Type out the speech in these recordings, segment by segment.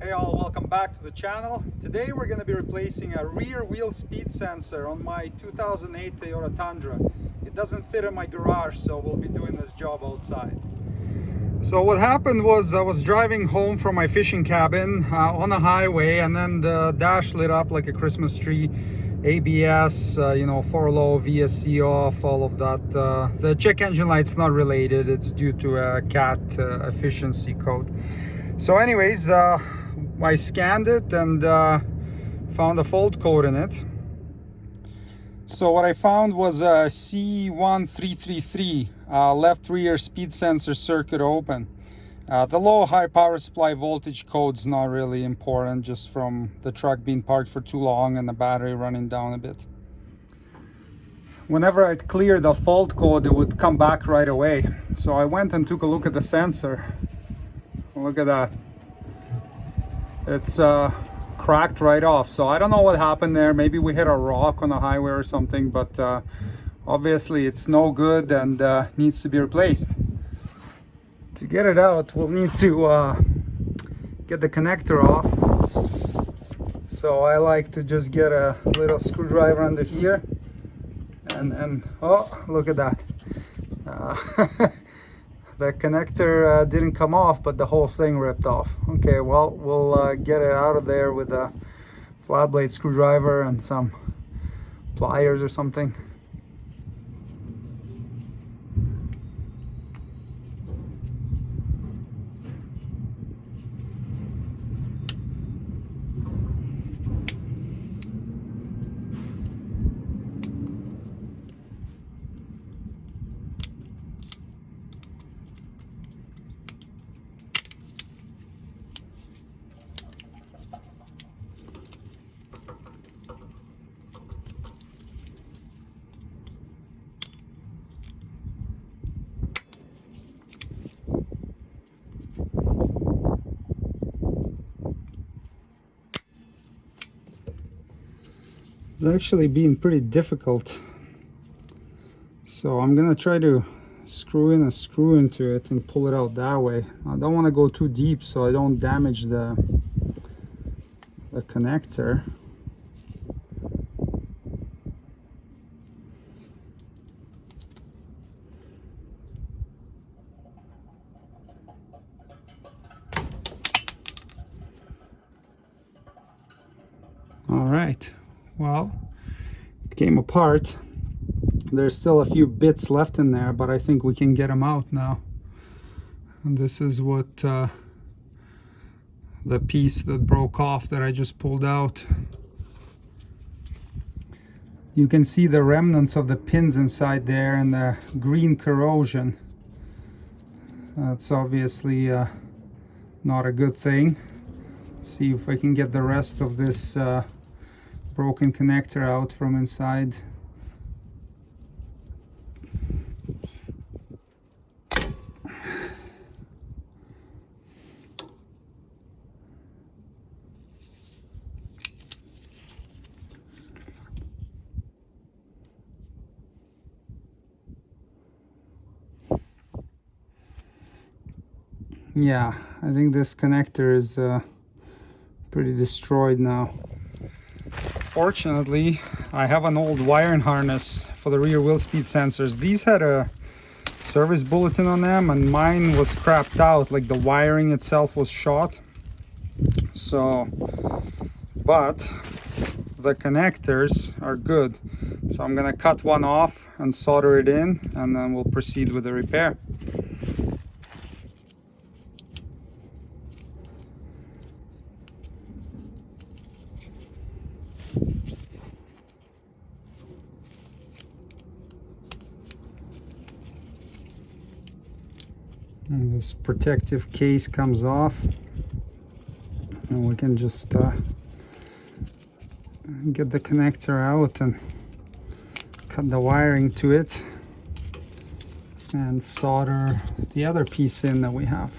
Hey all, welcome back to the channel. Today we're going to be replacing a rear wheel speed sensor on my 2008 Toyota Tundra. It doesn't fit in my garage, so we'll be doing this job outside. So what happened was I was driving home from my fishing cabin on the highway, and then the dash lit up like a Christmas tree. ABS, 4-low, VSC off, all of that. The check engine light's not related, it's due to a CAT efficiency code. So anyways, I scanned it and found a fault code in it. So what I found was a C1333 left rear speed sensor circuit open. The low high power supply voltage code's not really important, just from the truck being parked for too long and the battery running down a bit. Whenever I'd clear the fault code, it would come back right away. So I went and took a look at the sensor. Look at that. It's cracked right off. So I don't know what happened there. Maybe we hit a rock on the highway or something, but obviously it's no good and needs to be replaced. To get it out, we'll need to get the connector off. So I like to just get a little screwdriver under here and oh, look at that. The connector didn't come off, but the whole thing ripped off. Okay, well, we'll get it out of there with a flat blade screwdriver and some pliers or something. It's actually being pretty difficult, so I'm gonna try to screw in a screw into it and pull it out that way. I don't want to go too deep so I don't damage the connector. All right, well, it came apart. There's still a few bits left in there, but I think we can get them out now. And this is what the piece that broke off that I just pulled out. You can see the remnants of the pins inside there and the green corrosion. That's obviously not a good thing. See if I can get the rest of this broken connector out from inside. Yeah, I think this connector is pretty destroyed now. Fortunately, I have an old wiring harness for the rear wheel speed sensors. These had a service bulletin on them, and mine was crapped out, like the wiring itself was shot. So, but the connectors are good. So I'm gonna cut one off and solder it in, and then we'll proceed with the repair. And this protective case comes off, and we can just get the connector out and cut the wiring to it and solder the other piece in that we have.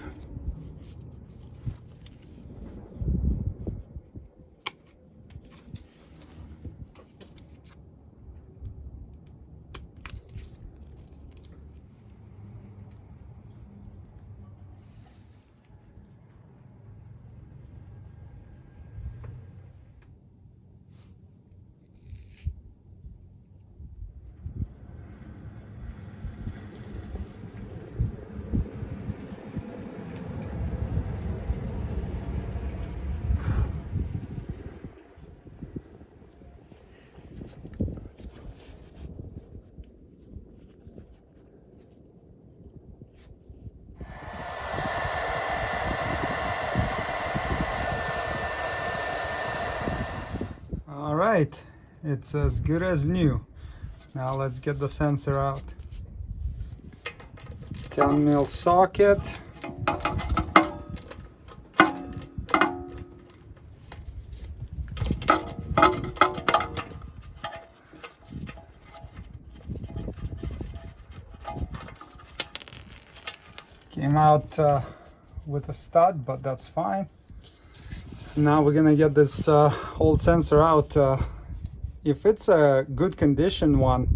right, it's as good as new. Now let's get the sensor out. 10mm socket. Came out with a stud, but that's fine. Now we're gonna get this old sensor out. If it's a good condition one,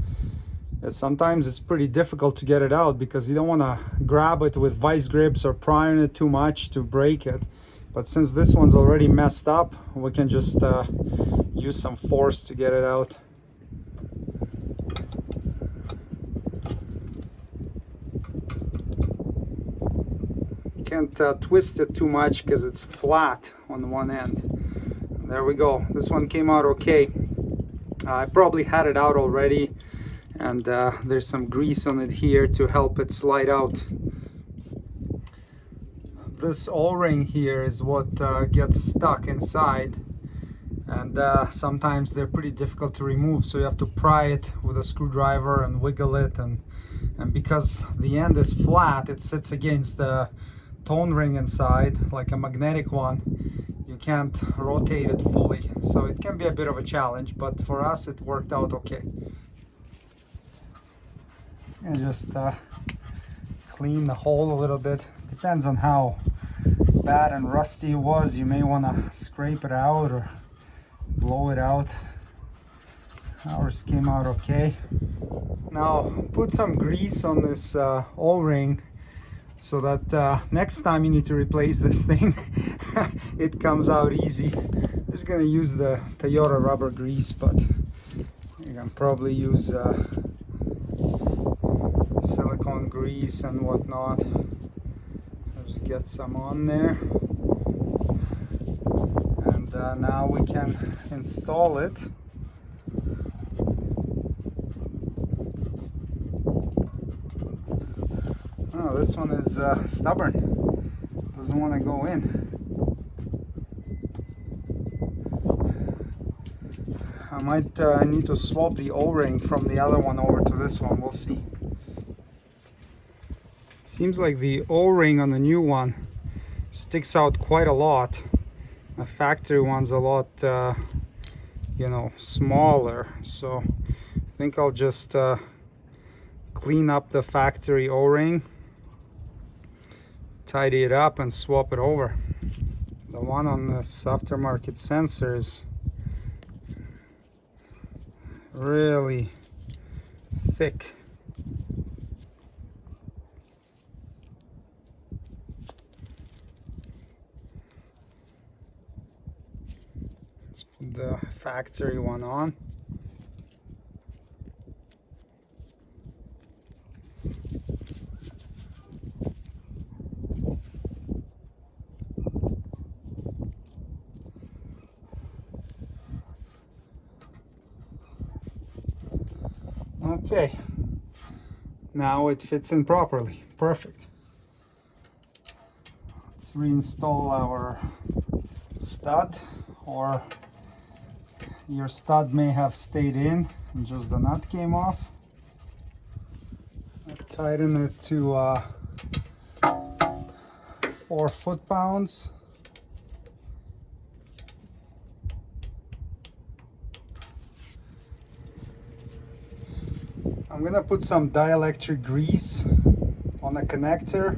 sometimes it's pretty difficult to get it out because you don't want to grab it with vice grips or prying it too much to break it. But since this one's already messed up, we can just use some force to get it out. Can't twist it too much because it's flat on one end. There we go. This one came out okay. I probably had it out already, and there's some grease on it here to help it slide out. This O-ring here is what gets stuck inside, and sometimes they're pretty difficult to remove, so you have to pry it with a screwdriver and wiggle it, and because the end is flat, it sits against the tone ring inside like a magnetic one. You can't rotate it fully, so it can be a bit of a challenge, but for us it worked out okay. And just clean the hole a little bit. Depends on how bad and rusty it was. You may want to scrape it out or blow it out. Ours came out okay. Now put some grease on this O-ring so that next time you need to replace this thing, it comes out easy. I'm just gonna use the Toyota rubber grease, but you can probably use silicone grease and whatnot. Just get some on there, and now we can install it. Oh, this one is stubborn, doesn't want to go in. I might need to swap the O-ring from the other one over to this one, we'll see. Seems like the O-ring on the new one sticks out quite a lot. The factory one's a lot, you know, smaller. So I think I'll just clean up the factory O-ring, tidy it up, and swap it over. The one on this aftermarket sensor is really thick. Let's put the factory one on. Okay, now it fits in properly. Perfect. Let's reinstall our stud, or your stud may have stayed in and just the nut came off. Tighten it to 4 foot-pounds. I'm gonna put some dielectric grease on the connector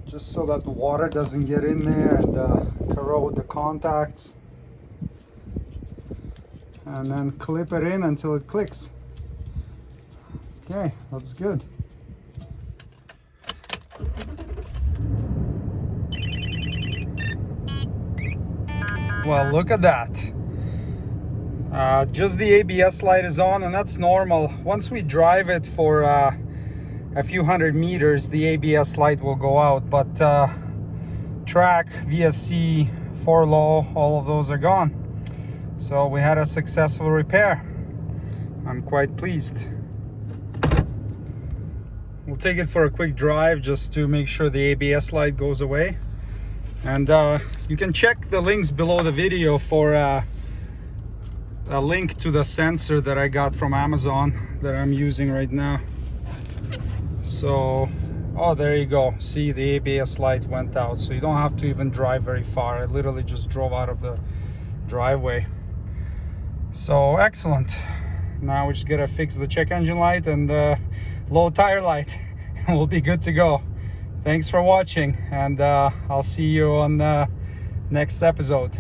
just so that water doesn't get in there and corrode the contacts, and then clip it in until it clicks. Okay, that's good. Well, look at that. Just the ABS light is on, and that's normal. Once we drive it for a few hundred meters, the ABS light will go out, but track, VSC, 4-low, all of those are gone. So we had a successful repair. I'm quite pleased. We'll take it for a quick drive just to make sure the ABS light goes away. And you can check the links below the video for a link to the sensor that I got from Amazon that I'm using right now. So, oh, there you go. See, the ABS light went out, so you don't have to even drive very far. I literally just drove out of the driveway. So excellent. Now we just gotta fix the check engine light and the low tire light. We'll be good to go. Thanks for watching, and I'll see you on the next episode.